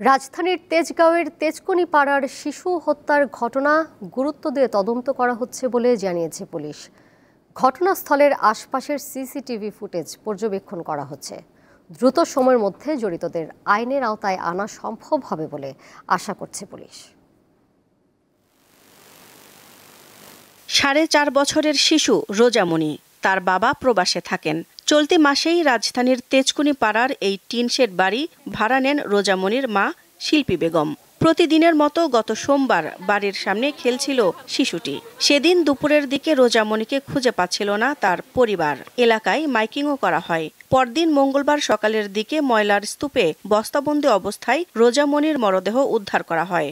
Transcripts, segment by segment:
রাজধানীর তেজগাঁওয়ের তেজকুনি পাড়ার শিশু হত্যার ঘটনা গুরুত্ব দিয়ে তদন্ত করা হচ্ছে বলে জানিয়েছে পুলিশ। ঘটনাস্থলের আশপাশের সিসিটিভি ফুটেজ পর্যবেক্ষণ করা হচ্ছে। দ্রুত সময়ের মধ্যে জড়িতদের আইনের আওতায় আনা সম্ভব হবে বলে আশা করছে পুলিশ। 4.5 বছরের শিশু রোজামণি, তার বাবা প্রবাসে থাকেন। চলতি মাসেই রাজধানীর তেজকুনি পাড়ার এই টিন শেড বাড়ি ভাড়া নেন রোজামণির মা শিল্পী বেগম। প্রতিদিনের মতো গত সোমবার বাড়ির সামনে খেলছিল শিশুটি। সেদিন দুপুরের দিকে রোজামণিকে খুঁজে পাচ্ছিল না তার পরিবার। এলাকায় মাইকিংও করা হয়। পরদিন মঙ্গলবার সকালের দিকে ময়লার স্তূপে বস্তাবন্দি অবস্থায় রোজামণির মরদেহ উদ্ধার করা হয়।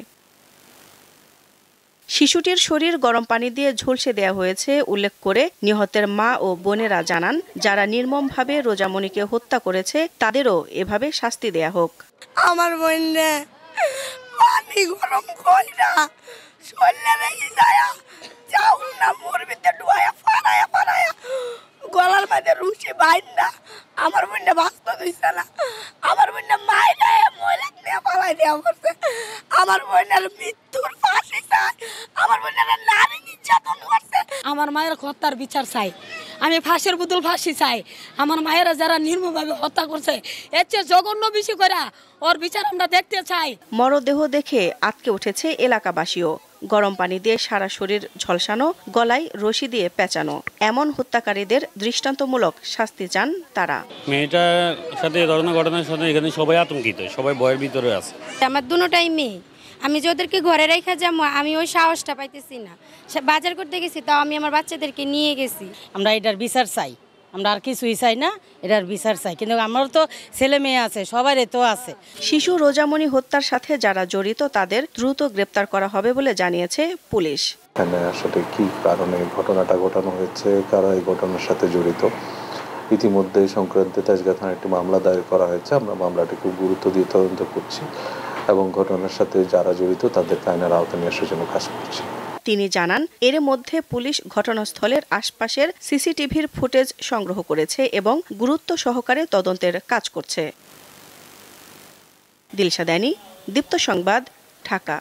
শিশুটির শরীর গরম পানি দিয়ে ঝলসে দেওয়া হয়েছে উল্লেখ করে নিহতের মা ও বোনেরা জানান, যারা নির্মমভাবে রোজামণিকে হত্যা করেছে তাদেরও এভাবে শাস্তি দেয়া হোক। আমার বোনে পানি গরম কইরা শরীরে রেখে যায়, যাও না মুরবিতে ডুয়ায়া ফাড়ায়া গলার মধ্যে রুশি বাইন্দা আমার বোনে বাঁচতে দিছে না। আমার বোনে মাইরা ময়লাক নিয়ে পালাই দেওয়া করছে। আমার বোনের মৃত্যুর ফাঁসি চাই, আমার বোনের নারী নির্যাতন করছে। আমার মায়ের হত্যার বিচার চাই, আমি ফাঁসির বদল ফাঁসি চাই। আমার মায়েরা যারা নির্মমভাবে হত্যা করছে এর চেয়ে জঘন্য বেশি করে ওর বিচার আমরা দেখতে চাই। মরদেহ দেখে আটকে উঠেছে এলাকাবাসীও। গরম পানি দিয়ে সারা শরীর ঝলসানো, গলায় রশি দিয়ে পেঁচানো, এমন হত্যাকারীদের দৃষ্টান্তমূলক শাস্তি চান তারা। মেয়েটার সাথে ঘটনার সাথে এখানে সবাই আতঙ্কিত, সবাই ভয়ের ভিতরে আছে। আমার দুটোটাই মেয়ে, আমি যে ওদেরকে ঘরে রেখে যাবো আমি ওই সাহসটা পাইতেছি না। বাজার করতে গেছি, তাও আমি আমার বাচ্চাদেরকে নিয়ে গেছি। আমরা এটার বিচার চাই, আমরা আর কিছুই চাই না, এটার বিচার চাই। কিন্তু আমার তো ছেলে মেয়ে আছে, সবারই তো আছে। শিশু রোজামণি হত্যার সাথে যারা জড়িত তাদের দ্রুত গ্রেপ্তার করা হবে বলে জানিয়েছে পুলিশ। এখানে আসলে কি কারণে ঘটনাটা ঘটানো হয়েছে, কারা এই ঘটনার সাথে জড়িত, ইতিমধ্যে সংক্রান্তে তেজগাঁও থানায় একটি মামলা দায়ের করা হয়েছে। আমরা মামলাটি খুব গুরুত্ব দিয়ে তদন্ত করছি এবং ঘটনার সাথে যারা জড়িত তাদেরকে আইনের আওতায় নিয়ে আসার জন্য কাজ করছি। তিনি জানান, এর মধ্যে পুলিশ ঘটনাস্থলের আশপাশের সিসিটিভির ফুটেজ সংগ্রহ করেছে এবং গুরুত্ব সহকারে তদন্তের কাজ করছে। দিলশা দানি, দীপ্ত সংবাদ, ঢাকা।